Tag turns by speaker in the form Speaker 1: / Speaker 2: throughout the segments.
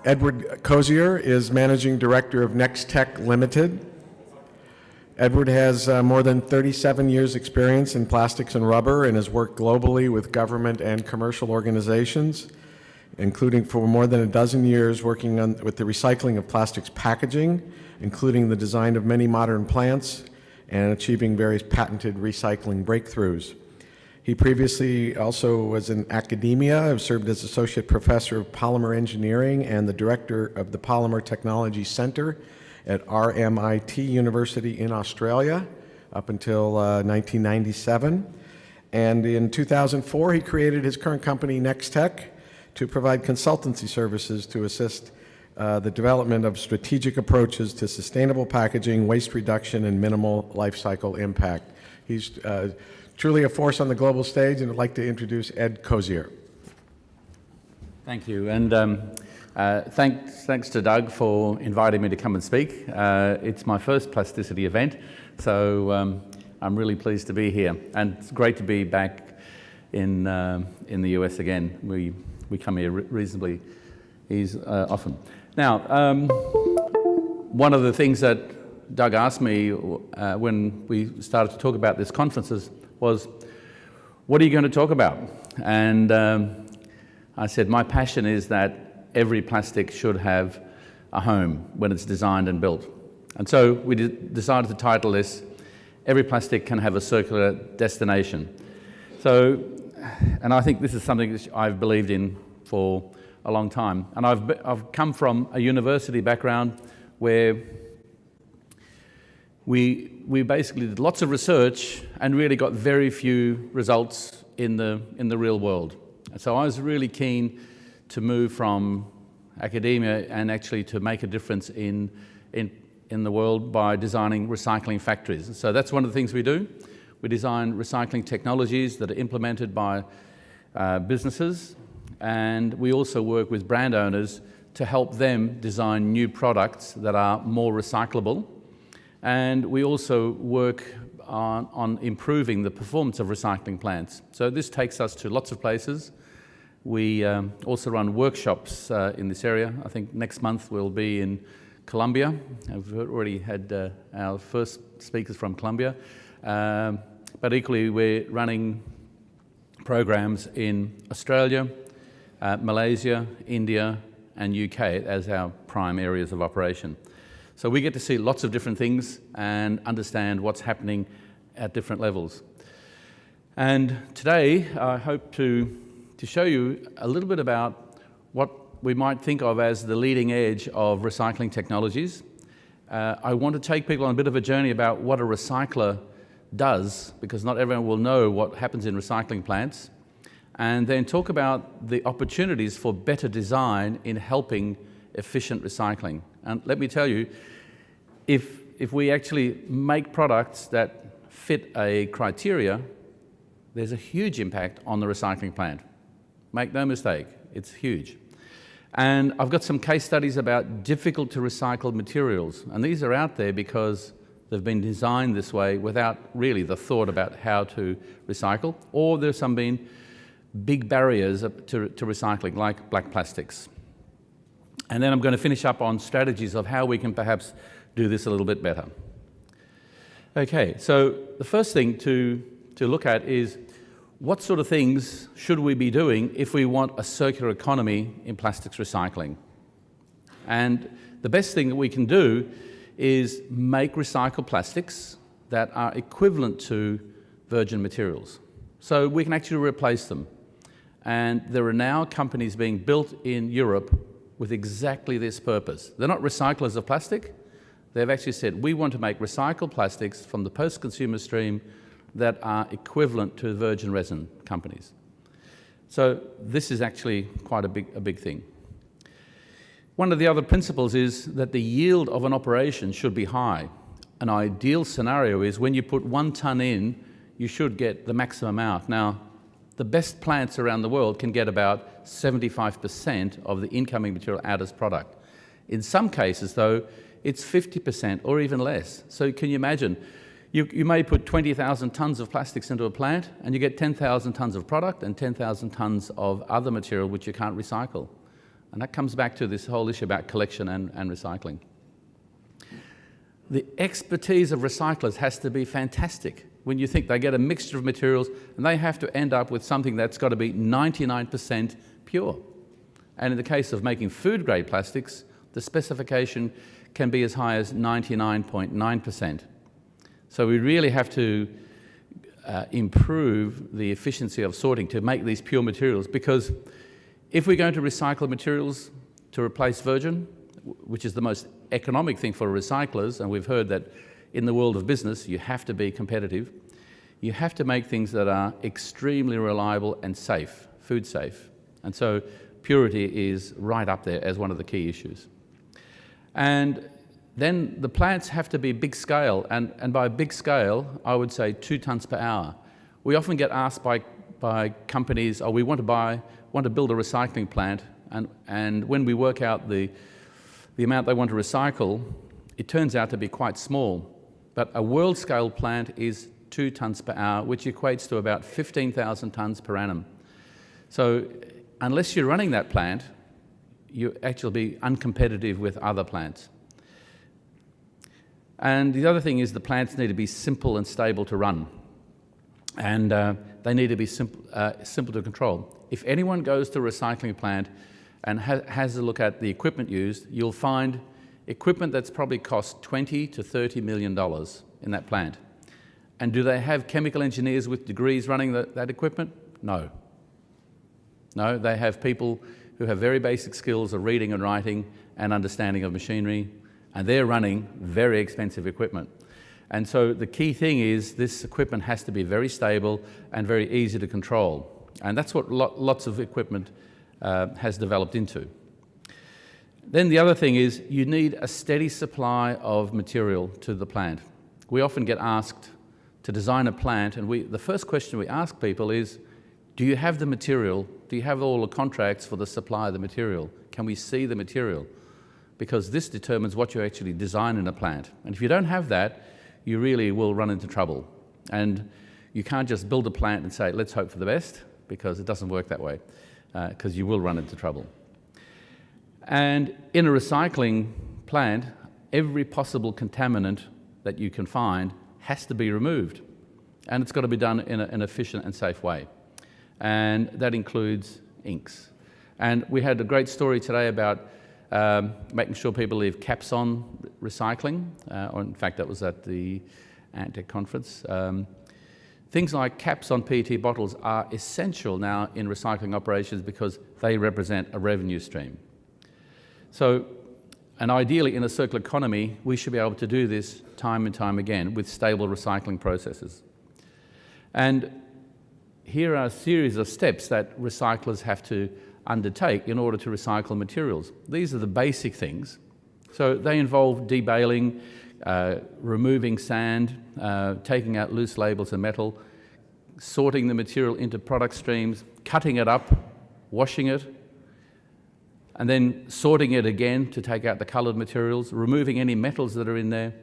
Speaker 1: Edward Kosior is Managing Director of Nextek Limited. Edward has more than 37 years experience in plastics and rubber and has worked globally with government and commercial organizations, including for more than a dozen years working with the recycling of plastics packaging, including the design of many modern plants and achieving various patented recycling breakthroughs. He previously also was in academia, served as Associate Professor of Polymer Engineering and the Director of the Polymer Technology Center at RMIT University in Australia up until 1997. And in 2004, he created his current company, Nextek, to provide consultancy services to assist the development of strategic approaches to sustainable packaging, waste reduction, and minimal life cycle impact. He's truly a force on the global stage, and I'd like to introduce Ed Kosior.
Speaker 2: Thank you, and thanks to Doug for inviting me to come and speak. It's my first Plasticity event, so I'm really pleased to be here, and it's great to be back in the US again. We come here reasonably often. Now, one of the things that Doug asked me when we started to talk about this conferences was, what are you going to talk about? And I said, my passion is that every plastic should have a home when it's designed and built. And so we decided to title this, Every Plastic Can Have a Circular Destination. So, and I think this is something that I've believed in for a long time. And I've come from a university background where we basically did lots of research and really got very few results in the real world. And so I was really keen to move from academia and actually to make a difference in the world by designing recycling factories. So that's one of the things we do. We design recycling technologies that are implemented by businesses, and we also work with brand owners to help them design new products that are more recyclable. And we also work on improving the performance of recycling plants. So this takes us to lots of places. We also run workshops in this area. I think next month we'll be in Colombia. I've already had our first speakers from Colombia. But equally, we're running programs in Australia, Malaysia, India, and UK as our prime areas of operation. So we get to see lots of different things and understand what's happening at different levels. And today, I hope to show you a little bit about what we might think of as the leading edge of recycling technologies. I want to take people on a bit of a journey about what a recycler does, because not everyone will know what happens in recycling plants, and then talk about the opportunities for better design in helping efficient recycling. And let me tell you, if we actually make products that fit a criteria, there's a huge impact on the recycling plant. Make no mistake, it's huge. And I've got some case studies about difficult to recycle materials, and these are out there because they've been designed this way without really the thought about how to recycle, or there's some been big barriers to recycling, like black plastics. And then I'm going to finish up on strategies of how we can perhaps do this a little bit better. Okay, so the first thing to look at is what sort of things should we be doing if we want a circular economy in plastics recycling? And the best thing that we can do is make recycled plastics that are equivalent to virgin materials. So we can actually replace them. And there are now companies being built in Europe with exactly this purpose. They're not recyclers of plastic. They've actually said, we want to make recycled plastics from the post-consumer stream that are equivalent to virgin resin companies. So this is actually quite a big thing. One of the other principles is that the yield of an operation should be high. An ideal scenario is when you put 1 ton in, you should get the maximum out. Now, the best plants around the world can get about 75% of the incoming material out as product. In some cases, though, it's 50% or even less. So can you imagine? You may put 20,000 tons of plastics into a plant and you get 10,000 tons of product and 10,000 tons of other material which you can't recycle. And that comes back to this whole issue about collection and recycling. The expertise of recyclers has to be fantastic. When you think they get a mixture of materials and they have to end up with something that's got to be 99% pure. And in the case of making food-grade plastics, the specification can be as high as 99.9%. So we really have to improve the efficiency of sorting to make these pure materials, because if we're going to recycle materials to replace virgin, which is the most economic thing for recyclers, and we've heard that in the world of business you have to be competitive, you have to make things that are extremely reliable and safe, food safe. And so purity is right up there as one of the key issues. And then the plants have to be big scale, and by big scale I would say 2 tonnes per hour. We often get asked by companies, oh, we want to build a recycling plant, and when we work out the amount they want to recycle, it turns out to be quite small. But a world scale plant is 2 tonnes per hour, which equates to about 15,000 tonnes per annum. So unless you're running that plant, you actually be uncompetitive with other plants. And the other thing is the plants need to be simple and stable to run. And they need to be simple to control. If anyone goes to a recycling plant and has a look at the equipment used, you'll find equipment that's probably cost $20 to $30 million in that plant. And do they have chemical engineers with degrees running that equipment? No. No, they have people who have very basic skills of reading and writing and understanding of machinery, and they're running very expensive equipment. And so the key thing is this equipment has to be very stable and very easy to control. And that's what lots of equipment has developed into. Then the other thing is you need a steady supply of material to the plant. We often get asked to design a plant, and the first question we ask people is, do you have the material? Do you have all the contracts for the supply of the material? Can we see the material? Because this determines what you actually design in a plant. And if you don't have that, you really will run into trouble. And you can't just build a plant and say, let's hope for the best, because it doesn't work that way, because you will run into trouble. And in a recycling plant, every possible contaminant that you can find has to be removed. And it's got to be done in an efficient and safe way. And that includes inks. And we had a great story today about making sure people leave caps on recycling, or in fact that was at the Nextek conference. Things like caps on PET bottles are essential now in recycling operations because they represent a revenue stream. So, and ideally in a circular economy, we should be able to do this time and time again with stable recycling processes. And here are a series of steps that recyclers have to undertake in order to recycle materials. These are the basic things. So they involve debaling, removing sand, taking out loose labels and metal, sorting the material into product streams, cutting it up, washing it, and then sorting it again to take out the coloured materials, removing any metals that are in there.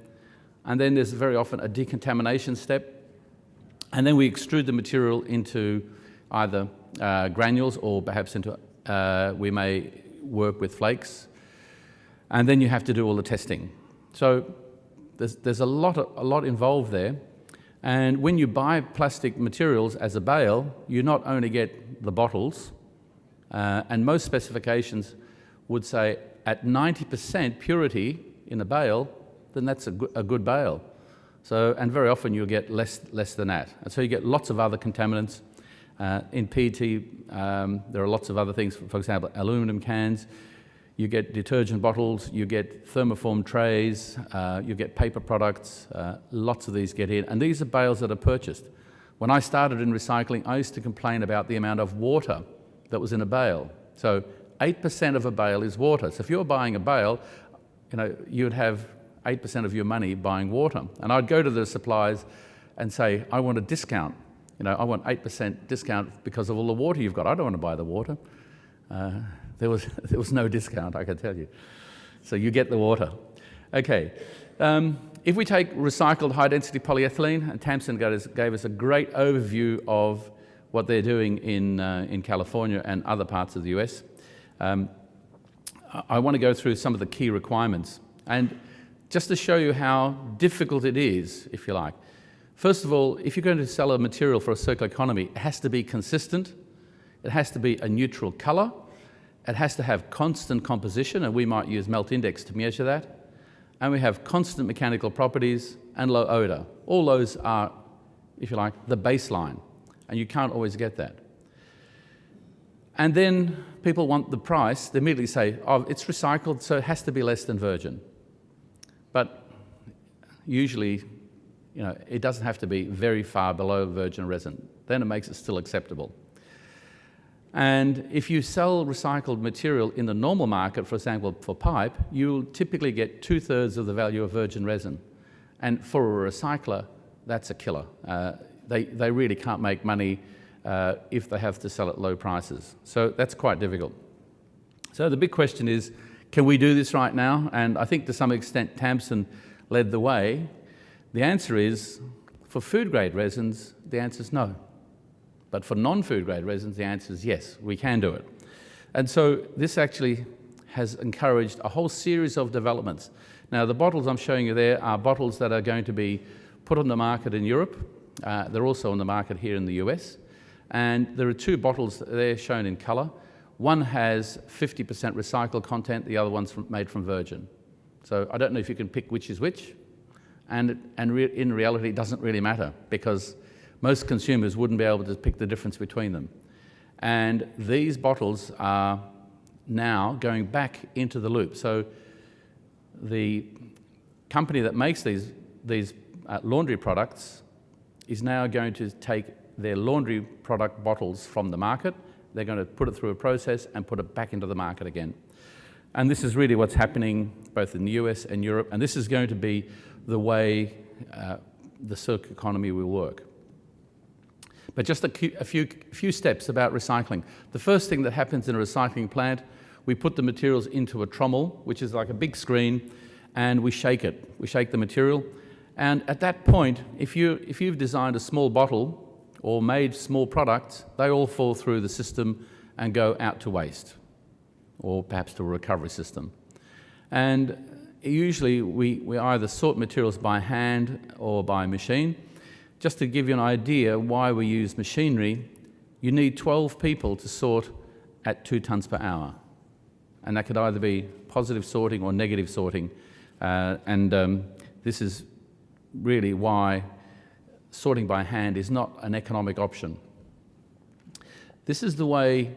Speaker 2: And then there's very often a decontamination step. And then we extrude the material into either granules or perhaps into, we may work with flakes. And then you have to do all the testing. So there's a lot involved there. And when you buy plastic materials as a bale, you not only get the bottles, and most specifications would say at 90% purity in a bale, then that's a good bale. So, and very often you'll get less than that. And so you get lots of other contaminants. In PET, there are lots of other things, for example, aluminum cans. You get detergent bottles, you get thermoform trays, you get paper products, lots of these get in. And these are bales that are purchased. When I started in recycling, I used to complain about the amount of water that was in a bale. So 8% of a bale is water. So if you're buying a bale, you would have 8% of your money buying water. And I'd go to the suppliers and say, I want a discount. I want 8% discount because of all the water you've got. I don't want to buy the water. There was no discount, I can tell you. So you get the water. Okay. If we take recycled high-density polyethylene, and Tamsin gave us a great overview of what they're doing in California and other parts of the US. I want to go through some of the key requirements. And just to show you how difficult it is, if you like. First of all, if you're going to sell a material for a circular economy, it has to be consistent, it has to be a neutral colour, it has to have constant composition, and we might use melt index to measure that, and we have constant mechanical properties and low odour. All those are, if you like, the baseline, and you can't always get that. And then people want the price. They immediately say, oh, it's recycled, so it has to be less than virgin. But usually, it doesn't have to be very far below virgin resin. Then it makes it still acceptable. And if you sell recycled material in the normal market, for example, for pipe, you'll typically get 2/3 of the value of virgin resin. And for a recycler, that's a killer. They really can't make money if they have to sell at low prices. So that's quite difficult. So the big question is, can we do this right now? And I think to some extent Tamsin led the way. The answer is, for food-grade resins, the answer is no. But for non-food grade resins, the answer is yes, we can do it. And so this actually has encouraged a whole series of developments. Now, the bottles I'm showing you there are bottles that are going to be put on the market in Europe. They're also on the market here in the US. And there are two bottles there shown in colour. One has 50% recycled content, the other one's made from virgin. So I don't know if you can pick which is which. And in reality, it doesn't really matter, because most consumers wouldn't be able to pick the difference between them. And these bottles are now going back into the loop. So the company that makes these laundry products is now going to take their laundry product bottles from the market. They're going to put it through a process and put it back into the market again. And this is really what's happening both in the US and Europe, and this is going to be the way the circular economy will work. But just a few steps about recycling. The first thing that happens in a recycling plant, we put the materials into a trommel, which is like a big screen, and we shake it. We shake the material. And at that point, if you've designed a small bottle or made small products, they all fall through the system and go out to waste, or perhaps to a recovery system. And usually we either sort materials by hand or by machine. Just to give you an idea why we use machinery, you need 12 people to sort at 2 tonnes per hour. And that could either be positive sorting or negative sorting. This is really why sorting by hand is not an economic option. This is the way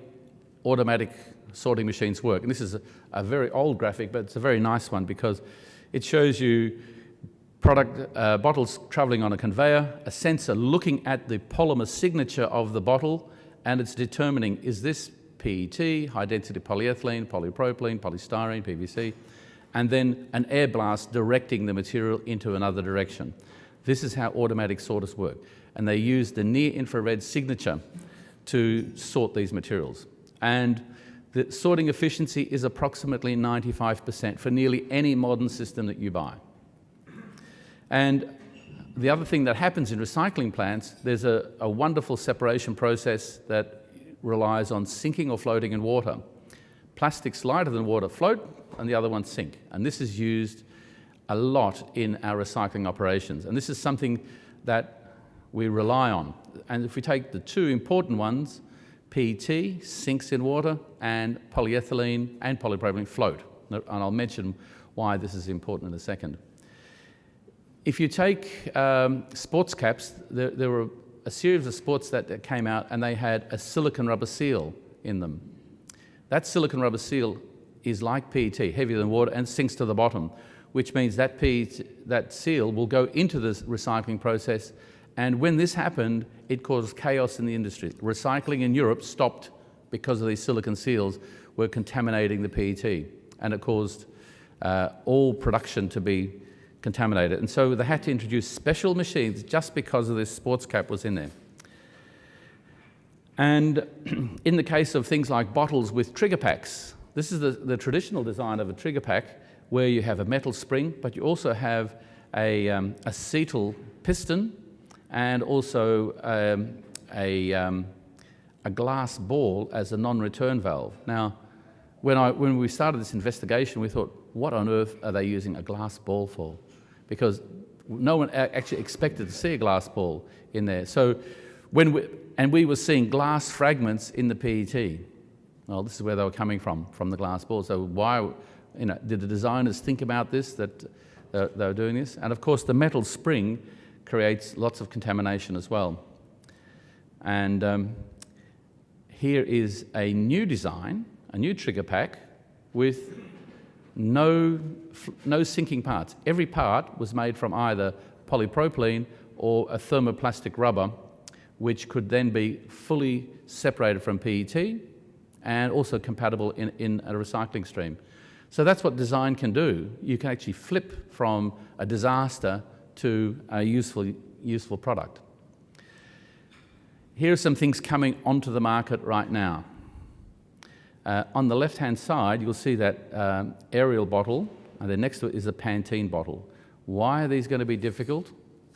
Speaker 2: automatic sorting machines work. And this is a very old graphic, but it's a very nice one because it shows you bottles travelling on a conveyor, a sensor looking at the polymer signature of the bottle, and it's determining, is this PET, high-density polyethylene, polypropylene, polystyrene, PVC, and then an air blast directing the material into another direction. This is how automatic sorters work. And they use the near-infrared signature to sort these materials. And the sorting efficiency is approximately 95% for nearly any modern system that you buy. And the other thing that happens in recycling plants, there's a wonderful separation process that relies on sinking or floating in water. Plastics lighter than water float, and the other ones sink. And this is used a lot in our recycling operations. And this is something that we rely on. And if we take the two important ones, PET sinks in water, and polyethylene and polypropylene float. And I'll mention why this is important in a second. If you take sports caps, there were a series of sports that came out and they had a silicon rubber seal in them. That silicon rubber seal is like PET, heavier than water, and sinks to the bottom, which means that that seal will go into the recycling process. And when this happened, it caused chaos in the industry. Recycling in Europe stopped because of these silicon seals were contaminating the PET, and it caused all production to be contaminated. And so they had to introduce special machines just because of this sports cap was in there. And in the case of things like bottles with trigger packs, this is the traditional design of a trigger pack where you have a metal spring, but you also have a acetal piston and also a glass ball as a non-return valve. Now, when we started this investigation, we thought, what on earth are they using a glass ball for? Because no one actually expected to see a glass ball in there. So we were seeing glass fragments in the PET. Well, this is where they were coming from the glass ball. So why, did the designers think about this, that they were doing this? And of course, the metal spring creates lots of contamination as well. And here is a new design, a new trigger pack with no sinking parts. Every part was made from either polypropylene or a thermoplastic rubber, which could then be fully separated from PET and also compatible in a recycling stream. So that's what design can do. You can actually flip from a disaster to a useful product. Here are some things coming onto the market right now. On the left-hand side, you'll see that Ariel bottle, and then next to it is a Pantene bottle. Why are these going to be difficult?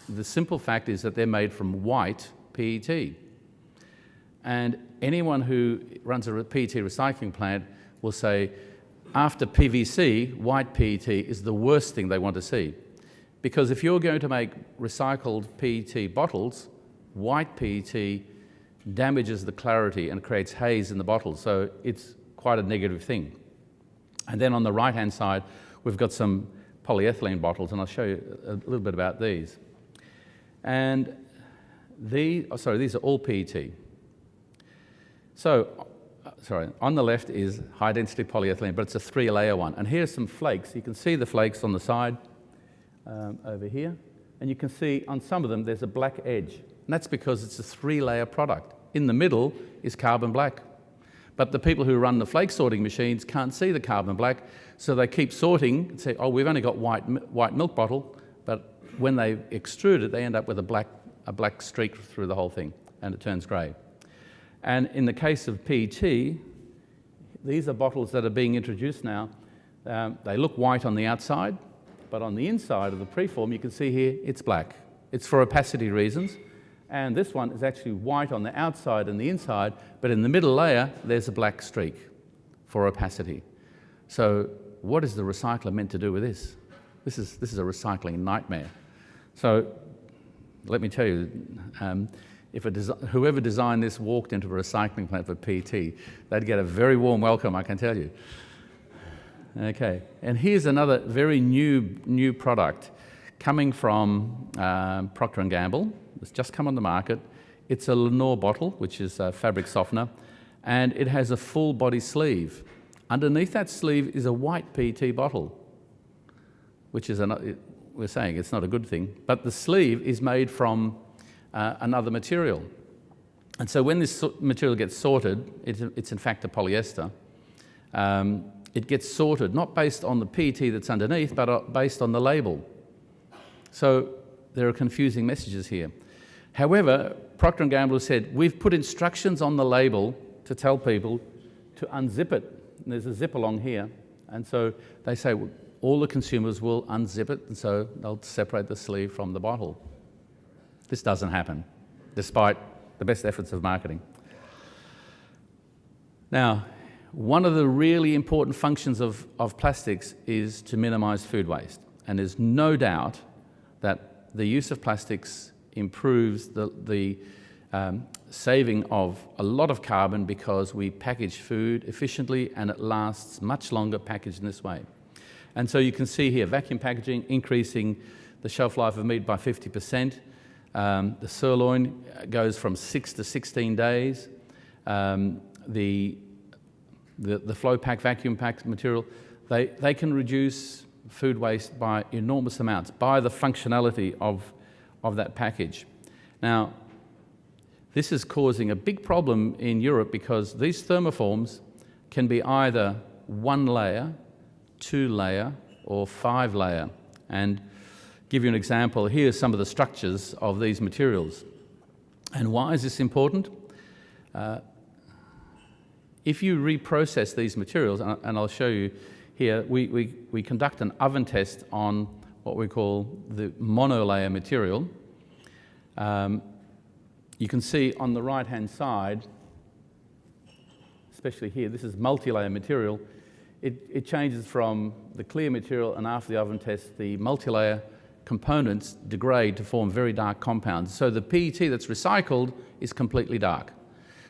Speaker 2: The simple fact is that they're made from white PET. And anyone who runs a PET recycling plant will say, after PVC, white PET is the worst thing they want to see. Because if you're going to make recycled PET bottles, white PET damages the clarity and creates haze in the bottle, so it's quite a negative thing. And then on the right-hand side, we've got some polyethylene bottles, and I'll show you a little bit about these. And these are all PET. So, on the left is high-density polyethylene, but it's a 3-layer one. And here's some flakes. You can see the flakes on the side over here. And you can see on some of them there's a black edge. And that's because it's a 3-layer product. In the middle is carbon black. But the people who run the flake sorting machines can't see the carbon black, so they keep sorting and say, oh, we've only got white milk bottle. But when they extrude it, they end up with a black streak through the whole thing, and it turns grey. And in the case of PET, these are bottles that are being introduced now. They look white on the outside, but on the inside of the preform, you can see here, it's black. It's for opacity reasons. And this one is actually white on the outside and the inside, but in the middle layer, there's a black streak for opacity. So what is the recycler meant to do with this? This is a recycling nightmare. So let me tell you, if whoever designed this walked into a recycling plant for PET, they'd get a very warm welcome, I can tell you. Okay, and here's another very new product coming from Procter & Gamble. It's just come on the market. It's a Lenore bottle, which is a fabric softener, and it has a full body sleeve. Underneath that sleeve is a white PET bottle, which is, we're saying it's not a good thing, but the sleeve is made from another material. And so when this material gets sorted, it's in fact a polyester, it gets sorted not based on the PET that's underneath, but based on the label. So there are confusing messages here. However, Procter & Gamble said, we've put instructions on the label to tell people to unzip it. And there's a zip along here. And so they say, well, all the consumers will unzip it, and so they'll separate the sleeve from the bottle. This doesn't happen, despite the best efforts of marketing. Now, one of the really important functions of plastics is to minimize food waste. And there's no doubt that the use of plastics improves the saving of a lot of carbon because we package food efficiently and it lasts much longer packaged in this way. And so you can see here, vacuum packaging increasing the shelf life of meat by 50%. The sirloin goes from 6 to 16 days. The flow pack, vacuum pack material, they can reduce food waste by enormous amounts by the functionality of that package. Now, this is causing a big problem in Europe because these thermoforms can be either 1 layer, 2 layer, or 5 layer. And give you an example, here's some of the structures of these materials. And why is this important? If you reprocess these materials, and I'll show you here, we conduct an oven test on what we call the monolayer material. You can see on the right-hand side, especially here, this is multi-layer material. it changes from the clear material, and after the oven test, the multi-layer components degrade to form very dark compounds. So the PET that's recycled is completely dark.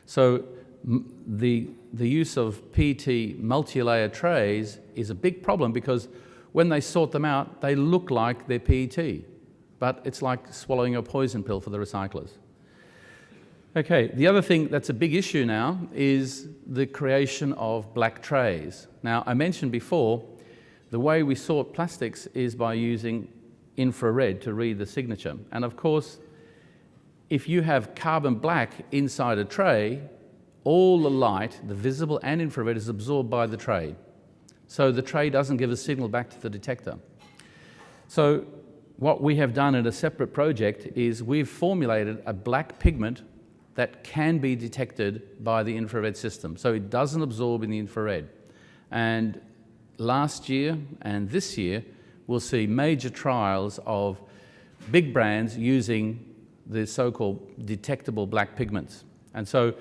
Speaker 2: So the use of PET multi-layer trays is a big problem, because when they sort them out, they look like they're PET, but it's like swallowing a poison pill for the recyclers. Okay, the other thing that's a big issue now is the creation of black trays. Now, I mentioned before, the way we sort plastics is by using infrared to read the signature. And of course, if you have carbon black inside a tray, all the light, the visible and infrared, is absorbed by the tray. So the tray doesn't give a signal back to the detector. So what we have done in a separate project is we've formulated a black pigment that can be detected by the infrared system. So it doesn't absorb in the infrared. And last year and this year, we'll see major trials of big brands using the so-called detectable black pigments. And so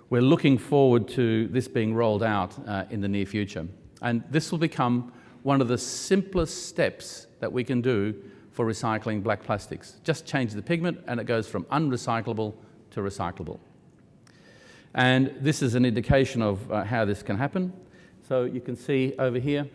Speaker 2: we're looking forward to this being rolled out in the near future. And this will become one of the simplest steps that we can do for recycling black plastics. Just change the pigment and it goes from unrecyclable to recyclable. And this is an indication of how this can happen. So you can see over here,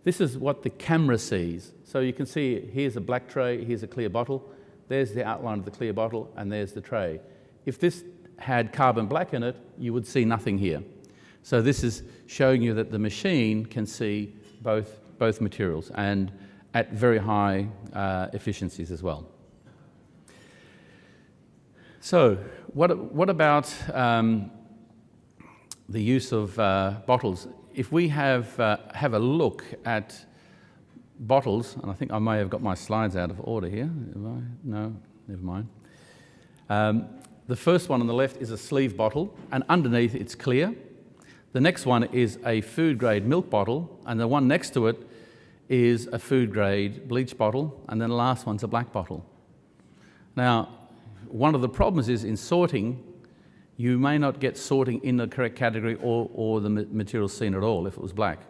Speaker 2: this is what the camera sees. So you can see here's a black tray, here's a clear bottle, there's the outline of the clear bottle, and there's the tray. If this had carbon black in it, you would see nothing here. So this is showing you that the machine can see both materials, and at very high efficiencies as well. So what about the use of bottles? If we have a look at bottles, and I think I may have got my slides out of order here. Have I? No, never mind. The first one on the left is a sleeve bottle, and underneath it's clear. The next one is a food-grade milk bottle, and the one next to it is a food-grade bleach bottle, and then the last one's a black bottle. Now, one of the problems is in sorting, you may not get sorting in the correct category or the material seen at all if it was black.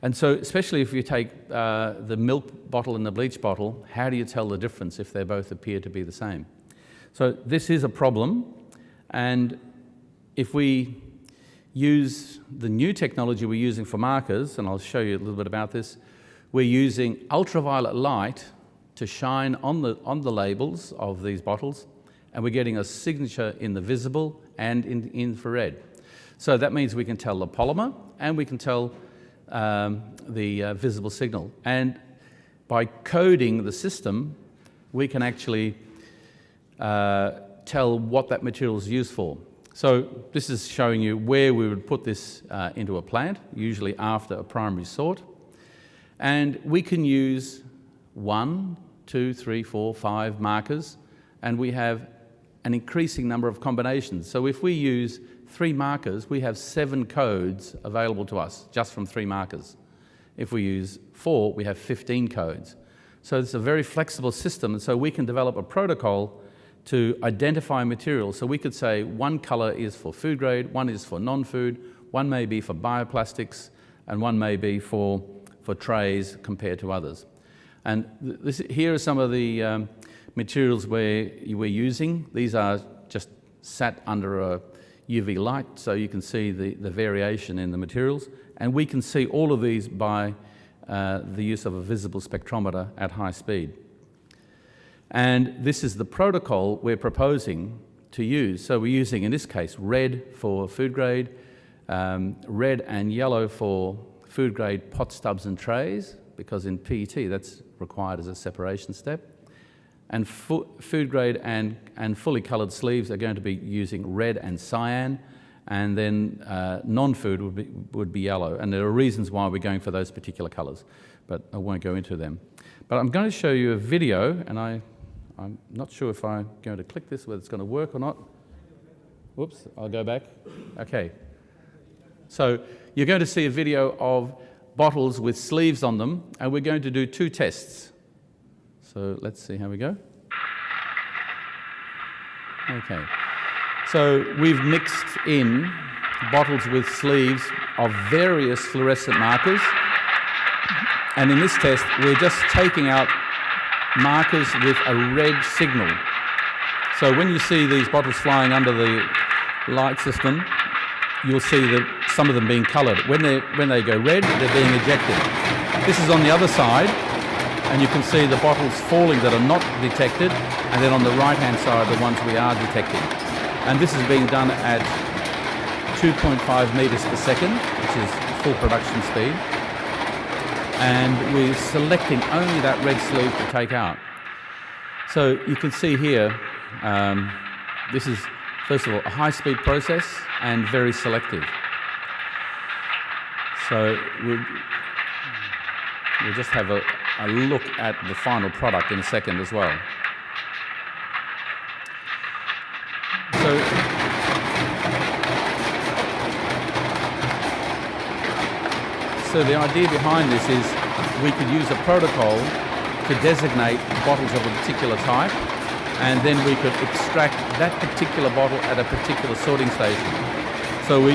Speaker 2: And so, especially if you take the milk bottle and the bleach bottle, how do you tell the difference if they both appear to be the same? So this is a problem, and if we use the new technology we're using for markers, and I'll show you a little bit about this, we're using ultraviolet light to shine on the labels of these bottles, and we're getting a signature in the visible and in infrared. So that means we can tell the polymer and we can tell the visible signal. And by coding the system, we can actually tell what that material is used for. So this is showing you where we would put this into a plant, usually after a primary sort. And we can use 1, 2, 3, 4, 5 markers, and we have an increasing number of combinations. So if we use 3 markers, we have 7 codes available to us just from 3 markers. If we use 4, we have 15 codes. So it's a very flexible system, and so we can develop a protocol to identify materials. So we could say one color is for food grade, one is for non-food, one may be for bioplastics, and one may be for trays compared to others. And here are some of the materials we're using. These are just sat under a UV light, so you can see the variation in the materials. And we can see all of these by the use of a visible spectrometer at high speed. And this is the protocol we're proposing to use. So we're using, in this case, red for food grade, red and yellow for food grade pot stubs and trays, because in PET that's required as a separation step. And food grade and fully coloured sleeves are going to be using red and cyan, and then non-food would be yellow. And there are reasons why we're going for those particular colours, but I won't go into them. But I'm going to show you a video, and I'm not sure if I'm going to click this, whether it's going to work or not. Whoops, I'll go back. Okay. So you're going to see a video of bottles with sleeves on them, and we're going to do 2 tests. So let's see how we go. Okay. So we've mixed in bottles with sleeves of various fluorescent markers. And in this test, we're just taking out markers with a red signal. So when you see these bottles flying under the light system, you'll see that some of them being coloured. When they go red, they're being ejected. This is on the other side, and you can see the bottles falling that are not detected, and then on the right-hand side, the ones we are detecting. And this is being done at 2.5 metres per second, which is full production speed. And we're selecting only that red sleeve to take out. So you can see here, this is, first of all, a high-speed process and very selective. So we'll just have a look at the final product in a second as well. So the idea behind this is we could use a protocol to designate bottles of a particular type, and then we could extract that particular bottle at a particular sorting station. So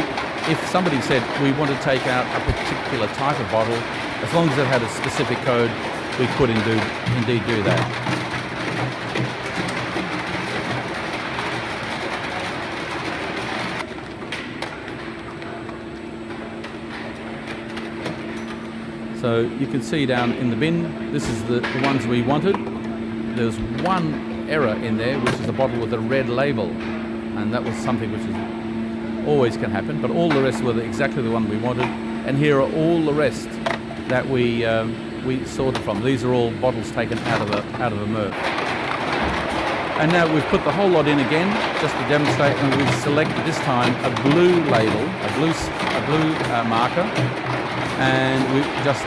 Speaker 2: if somebody said we want to take out a particular type of bottle, as long as it had a specific code, we could indeed do that. So you can see down in the bin, this is the ones we wanted. There's one error in there, which is a bottle with a red label, and that was something which is always can happen, but all the rest were exactly the one we wanted. And here are all the rest that we sorted from. These are all bottles taken out of a MRF. And now we've put the whole lot in again, just to demonstrate, and we've selected this time a blue label, a blue marker, and we just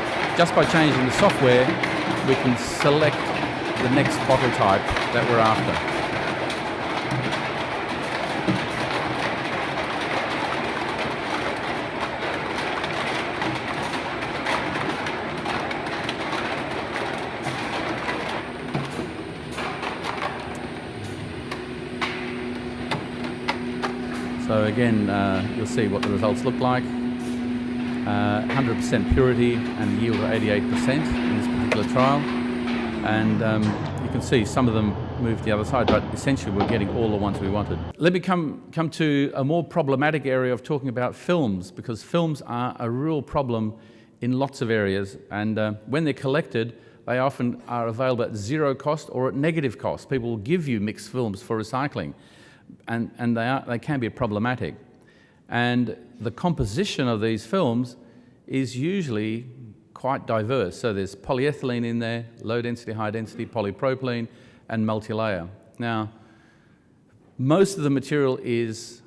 Speaker 2: by changing the software, we can select the next bottle type that we're after. So again, you'll see what the results look like. 100% purity and yield of 88% in this particular trial. And you can see some of them moved the other side, but essentially we're getting all the ones we wanted. Let me come to a more problematic area of talking about films, because films are a real problem in lots of areas. And when they're collected, they often are available at zero cost or at negative cost. People will give you mixed films for recycling, and they can be problematic. And the composition of these films is usually quite diverse. So there's polyethylene in there, low density, high density, polypropylene, and multi-layer. Now, most of the material is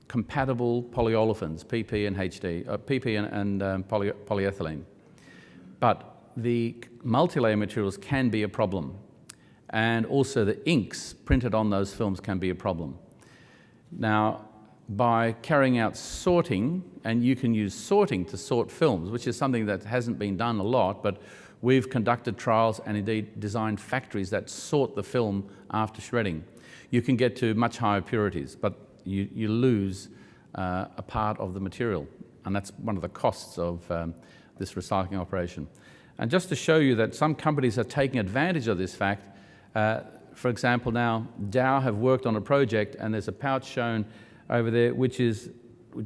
Speaker 2: compatible polyolefins, PP and HD, PP and polyethylene. But the multi-layer materials can be a problem. And also the inks printed on those films can be a problem. Now, by carrying out sorting, and you can use sorting to sort films, which is something that hasn't been done a lot, but we've conducted trials and indeed designed factories that sort the film after shredding. You can get to much higher purities, but you lose a part of the material, and that's one of the costs of this recycling operation. And just to show you that some companies are taking advantage of this fact, for example, now Dow have worked on a project, and there's a pouch shown over there which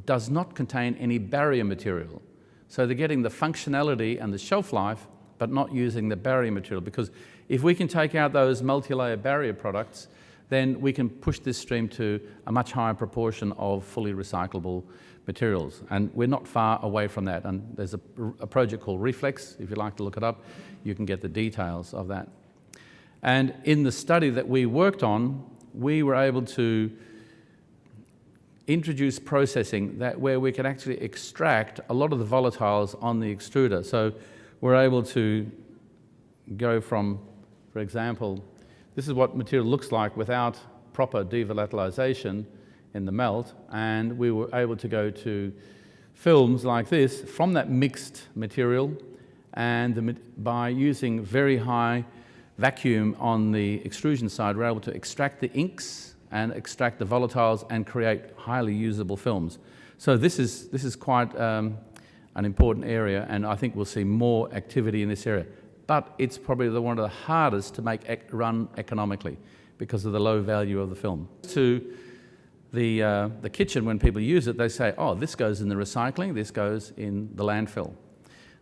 Speaker 2: does not contain any barrier material. So they're getting the functionality and the shelf life, but not using the barrier material, because if we can take out those multi-layer barrier products, then we can push this stream to a much higher proportion of fully recyclable materials. And we're not far away from that. And there's a project called Reflex. If you'd like to look it up, you can get the details of that. And in the study that we worked on, we were able to introduce processing where we can actually extract a lot of the volatiles on the extruder. So we're able to go from, for example, this is what material looks like without proper devolatilization in the melt, and we were able to go to films like this from that mixed material, and by using very high vacuum on the extrusion side, we're able to extract the inks and extract the volatiles and create highly usable films. So this is quite an important area, and I think we'll see more activity in this area. But it's probably one of the hardest to run economically because of the low value of the film. To the kitchen, when people use it, they say, oh, this goes in the recycling, this goes in the landfill.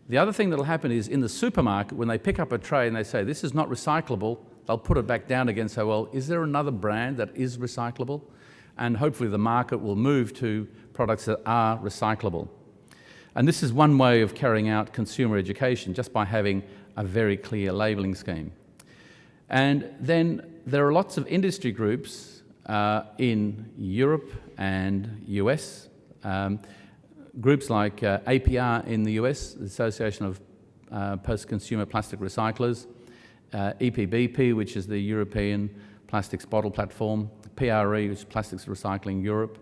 Speaker 2: The other thing that'll happen is in the supermarket, when they pick up a tray and they say, this is not recyclable, they'll put it back down again and say, well, is there another brand that is recyclable? And hopefully the market will move to products that are recyclable. And this is one way of carrying out consumer education, just by having a very clear labelling scheme. And then there are lots of industry groups in Europe and US, groups like APR in the US, the Association of Post-Consumer Plastic Recyclers, EPBP, which is the European Plastics Bottle Platform, PRE, which is Plastics Recycling Europe.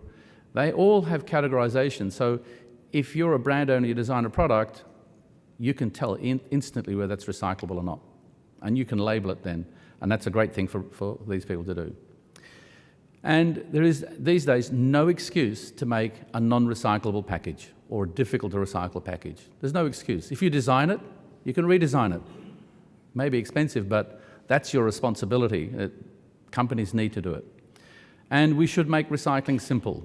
Speaker 2: They all have categorization. So if you're a brand owner, you design a product, you can tell instantly whether that's recyclable or not. And you can label it then. And that's a great thing for these people to do. And there is, these days, no excuse to make a non-recyclable package or a difficult-to-recycle package. There's no excuse. If you design it, you can redesign it. Maybe expensive, but that's your responsibility. Companies need to do it. And we should make recycling simple.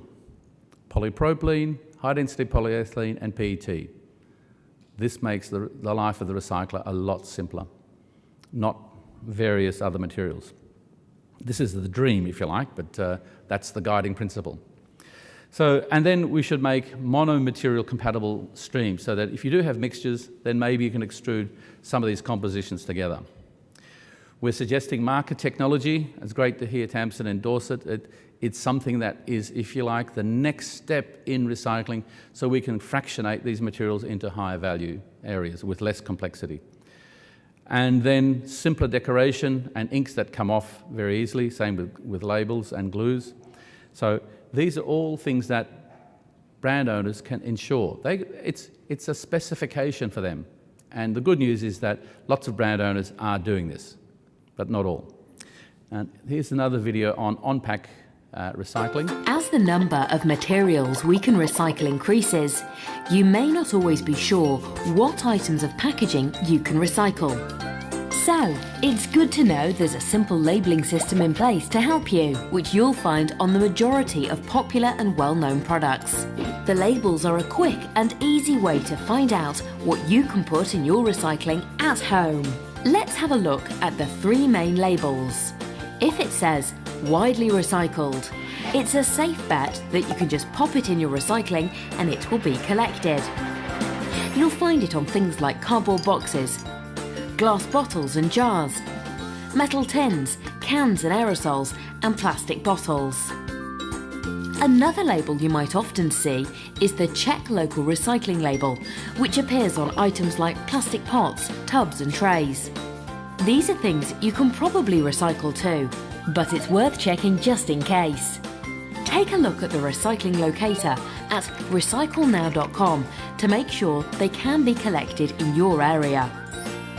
Speaker 2: Polypropylene, high-density polyethylene, and PET. This makes the life of the recycler a lot simpler, not various other materials. This is the dream, if you like, but that's the guiding principle. So, and then we should make mono-material compatible streams so that if you do have mixtures, then maybe you can extrude some of these compositions together. We're suggesting market technology. It's great to hear Tamsin endorse it. It's something that is, if you like, the next step in recycling, so we can fractionate these materials into higher value areas with less complexity. And then simpler decoration and inks that come off very easily, same with labels and glues. So these are all things that brand owners can ensure. It's a specification for them. And the good news is that lots of brand owners are doing this, but not all. And here's another video on on-pack recycling.
Speaker 3: As the number of materials we can recycle increases, you may not always be sure what items of packaging you can recycle. So, it's good to know there's a simple labelling system in place to help you, which you'll find on the majority of popular and well-known products. The labels are a quick and easy way to find out what you can put in your recycling at home. Let's have a look at the three main labels. If it says widely recycled, it's a safe bet that you can just pop it in your recycling and it will be collected. You'll find it on things like cardboard boxes, glass bottles and jars, metal tins, cans and aerosols, and plastic bottles. Another label you might often see is the Check Local Recycling label, which appears on items like plastic pots, tubs and trays. These are things you can probably recycle too, but it's worth checking just in case. Take a look at the recycling locator at recyclenow.com to make sure they can be collected in your area.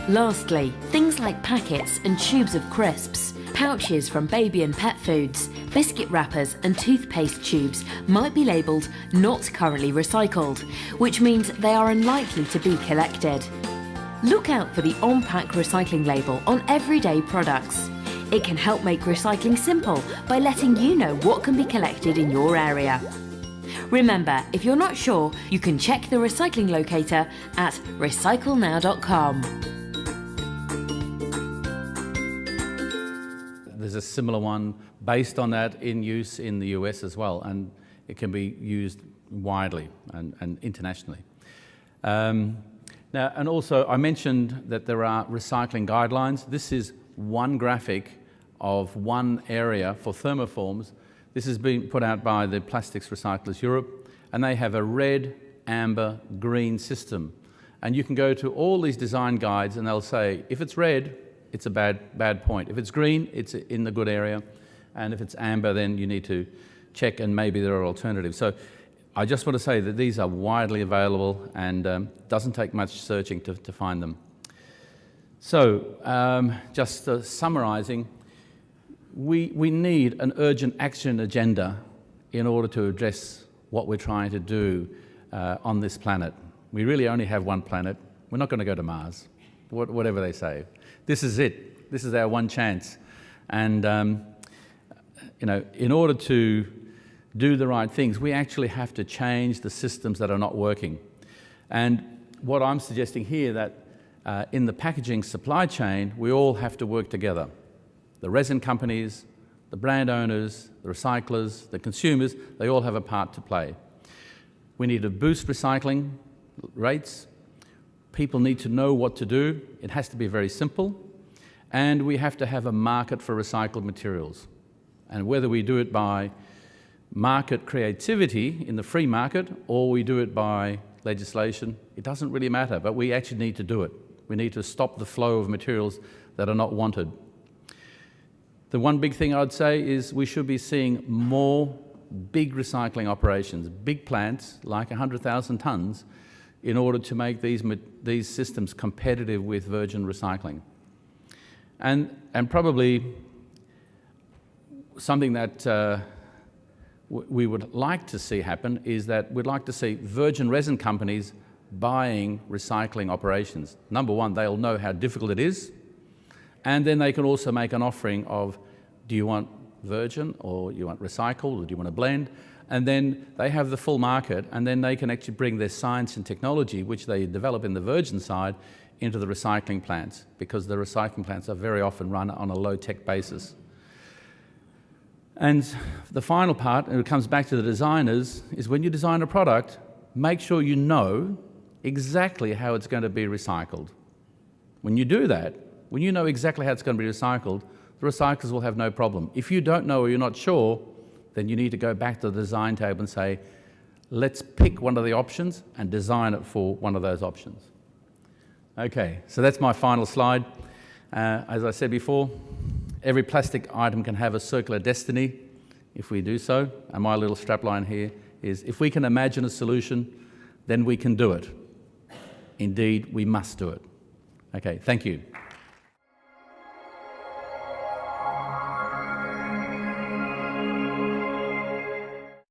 Speaker 3: Lastly, things like packets and tubes of crisps, pouches from baby and pet foods, biscuit wrappers and toothpaste tubes might be labelled not currently recycled, which means they are unlikely to be collected. Look out for the on-pack recycling label on everyday products. It can help make recycling simple by letting you know what can be collected in your area. Remember, if you're not sure, you can check the recycling locator at recyclenow.com.
Speaker 2: There's a similar one based on that in use in the US as well, and it can be used widely and internationally. Now, and also I mentioned that there are recycling guidelines. This is one graphic of one area for thermoforms. This has been put out by the Plastics Recyclers Europe, and they have a red, amber, green system. And you can go to all these design guides and they'll say, if it's red, it's a bad point. If it's green, it's in the good area. And if it's amber, then you need to check and maybe there are alternatives. So I just want to say that these are widely available and doesn't take much searching to find them. So just summarising, we need an urgent action agenda in order to address what we're trying to do on this planet. We really only have one planet. We're not going to go to Mars, whatever they say. This is it. This is our one chance. And you know, in order to do the right things, we actually have to change the systems that are not working. And what I'm suggesting here, that in the packaging supply chain, we all have to work together. The resin companies, the brand owners, the recyclers, the consumers, they all have a part to play. We need to boost recycling rates. People need to know what to do. It has to be very simple. And we have to have a market for recycled materials. And whether we do it by market creativity in the free market or we do it by legislation, it doesn't really matter, but we actually need to do it. We need to stop the flow of materials that are not wanted. The one big thing I'd say is we should be seeing more big recycling operations, big plants like 100,000 tonnes, in order to make these systems competitive with virgin recycling. And probably something that we would like to see happen is that we'd like to see virgin resin companies buying recycling operations. Number one, they'll know how difficult it is, and then they can also make an offering of, do you want virgin, or you want recycled, or do you want a blend? And then they have the full market, and then they can actually bring their science and technology, which they develop in the virgin side, into the recycling plants, because the recycling plants are very often run on a low-tech basis. And the final part, and it comes back to the designers, is when you design a product, make sure you know exactly how it's going to be recycled. When you do that, when you know exactly how it's going to be recycled, the recyclers will have no problem. If you don't know or you're not sure, then you need to go back to the design table and say, let's pick one of the options and design it for one of those options. Okay, so that's my final slide. As I said before, every plastic item can have a circular destiny if we do so. And my little strapline here is, if we can imagine a solution, then we can do it. Indeed, we must do it. Okay, thank you.